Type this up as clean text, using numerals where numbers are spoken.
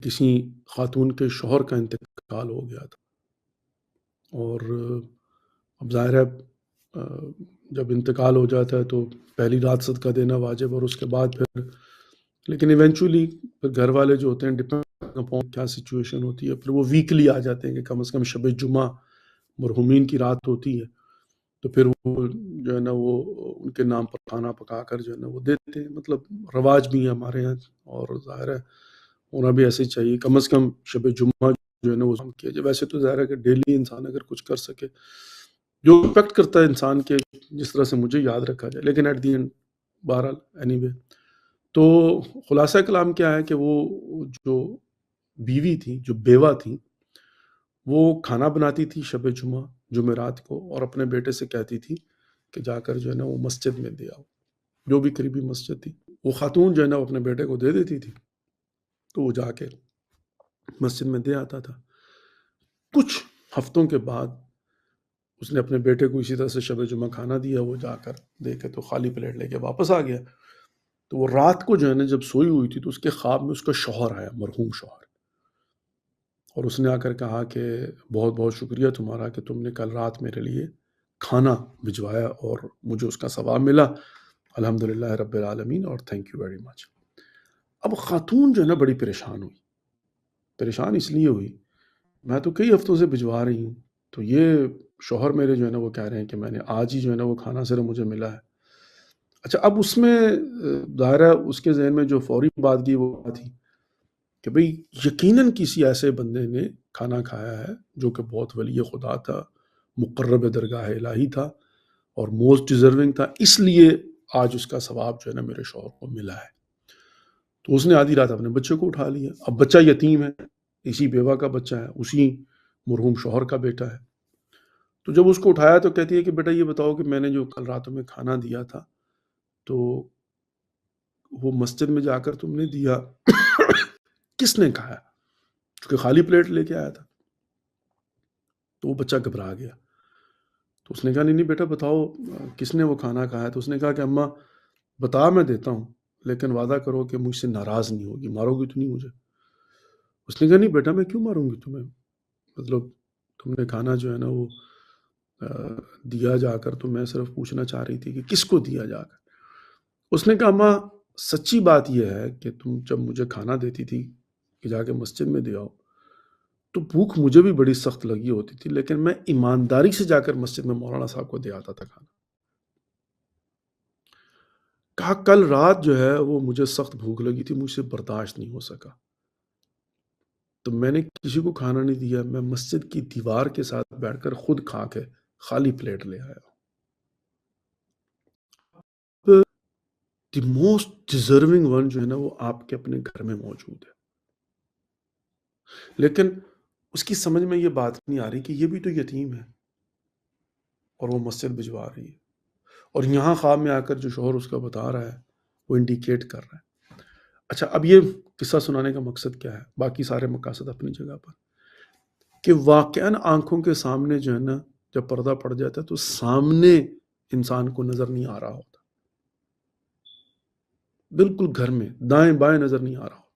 کسی خاتون کے شوہر کا انتقال ہو گیا تھا، اور اب ظاہر ہے جب انتقال ہو جاتا ہے تو پہلی رات صدقہ دینا واجب، اور اس کے بعد پھر لیکن ایونچولی پھر گھر والے جو ہوتے ہیں ڈپینڈ اپون کیا سچویشن ہوتی ہے، پھر وہ ویکلی آ جاتے ہیں کہ کم از کم شب جمعہ مرحومین کی رات ہوتی ہے، تو پھر وہ جو ہے نا وہ ان کے نام پر کھانا پکا کر جو ہے نا وہ دیتے ہیں، مطلب رواج بھی ہے ہمارے یہاں، اور ظاہر ہے ہونا بھی ایسے ہی چاہیے، کم از کم شب جمعہ جو ہے نا وہ کیا جائے۔ ویسے تو ظاہر ہے کہ ڈیلی انسان اگر کچھ کر سکے جو ایکسپیکٹ کرتا ہے انسان کے جس طرح سے مجھے یاد رکھا جائے، لیکن ایٹ دی اینڈ بہرحال اینی وے، تو خلاصہ کلام کیا ہے کہ وہ جو بیوی تھی، جو بیوہ تھی، وہ کھانا بناتی تھی شب جمعہ جمعرات کو، اور اپنے بیٹے سے کہتی تھی کہ جا کر جو ہے نا وہ مسجد میں دے آؤ، جو بھی قریبی مسجد تھی وہ خاتون جو ہے نا وہ اپنے بیٹے کو دے دیتی تھی، تو وہ جا کے مسجد میں دے آتا تھا۔ کچھ ہفتوں کے بعد اس نے اپنے بیٹے کو اسی طرح سے شب جمعہ کھانا دیا، وہ جا کر دیکھے تو خالی پلیٹ لے کے واپس آ گیا۔ تو وہ رات کو جو ہے نا جب سوئی ہوئی تھی تو اس کے خواب میں اس کا شوہر آیا، مرحوم شوہر، اور اس نے آ کر کہا کہ بہت بہت شکریہ تمہارا کہ تم نے کل رات میرے لیے کھانا بھجوایا اور مجھے اس کا ثواب ملا، الحمدللہ رب العالمین، اور تھینک یو ویری مچ۔ اب خاتون جو ہے نا بڑی پریشان ہوئی، پریشان اس لیے ہوئی، میں تو کئی ہفتوں سے بھجوا رہی ہوں، تو یہ شوہر میرے جو ہے نا وہ کہہ رہے ہیں کہ میں نے آج ہی جو ہے نا وہ کھانا صرف مجھے ملا ہے۔ اچھا، اب اس میں ظاہر ہے اس کے ذہن میں جو فوری بات کی وہ تھی کہ بھئی یقیناً کسی ایسے بندے نے کھانا کھایا ہے جو کہ بہت ولی خدا تھا، مقرب درگاہ الہی تھا اور موسٹ ڈیزرونگ تھا، اس لیے آج اس کا ثواب جو ہے نا میرے شوہر کو ملا ہے۔ تو اس نے آدھی رات اپنے بچے کو اٹھا لیا، اب بچہ یتیم ہے، اسی بیوہ کا بچہ ہے، اسی مرحوم شوہر کا بیٹا ہے۔ تو جب اس کو اٹھایا تو کہتی ہے کہ بیٹا یہ بتاؤ کہ میں نے جو کل رات میں کھانا دیا تھا تو وہ مسجد میں جا کر تم نے دیا، کس نے کھایا؟ کیونکہ خالی پلیٹ لے کے آیا تھا۔ تو وہ بچہ گھبرا گیا، تو اس نے کہا نہیں بیٹا بتاؤ کس نے وہ کھانا کھایا؟ تو اس نے کہا کہ اماں بتا میں دیتا ہوں لیکن وعدہ کرو کہ مجھ سے ناراض نہیں ہوگی، مارو گی تو نہیں مجھے؟ اس نے کہا نہیں بیٹا میں کیوں ماروں گی تمہیں، مطلب تم نے کھانا جو ہے نا وہ دیا جا کر، تو میں صرف پوچھنا چاہ رہی تھی کہ کس کو دیا جا کر۔ اس نے کہا اماں سچی بات یہ ہے کہ تم جب مجھے کھانا دیتی تھی کہ جا کے مسجد میں دے آؤ تو بھوک مجھے بھی بڑی سخت لگی ہوتی تھی، لیکن میں ایمانداری سے جا کر مسجد میں مولانا صاحب کو دے آتا تھا کھانا۔ کہا کل رات جو ہے وہ مجھے سخت بھوک لگی تھی، مجھ سے برداشت نہیں ہو سکا، تو میں نے کسی کو کھانا نہیں دیا، میں مسجد کی دیوار کے ساتھ بیٹھ کر خود کھا کے خالی پلیٹ لے آیا۔ دی موسٹ ڈیزرونگ ون جو ہے نا وہ آپ کے اپنے گھر میں موجود ہے، لیکن اس کی سمجھ میں یہ بات نہیں آ رہی کہ یہ بھی تو یتیم ہے اور وہ مسجد بھجوا رہی ہے، اور یہاں خواب میں آ کر جو شوہر اس کا بتا رہا ہے وہ انڈیکیٹ کر رہا ہے۔ اچھا، اب یہ قصہ سنانے کا مقصد کیا ہے؟ باقی سارے مقاصد اپنی جگہ پر، کہ واقعاً آنکھوں کے سامنے جو ہے نا جب پردہ پڑ جاتا ہے تو سامنے انسان کو نظر نہیں آ رہا ہوتا، بالکل گھر میں دائیں بائیں نظر نہیں آ رہا ہوتا۔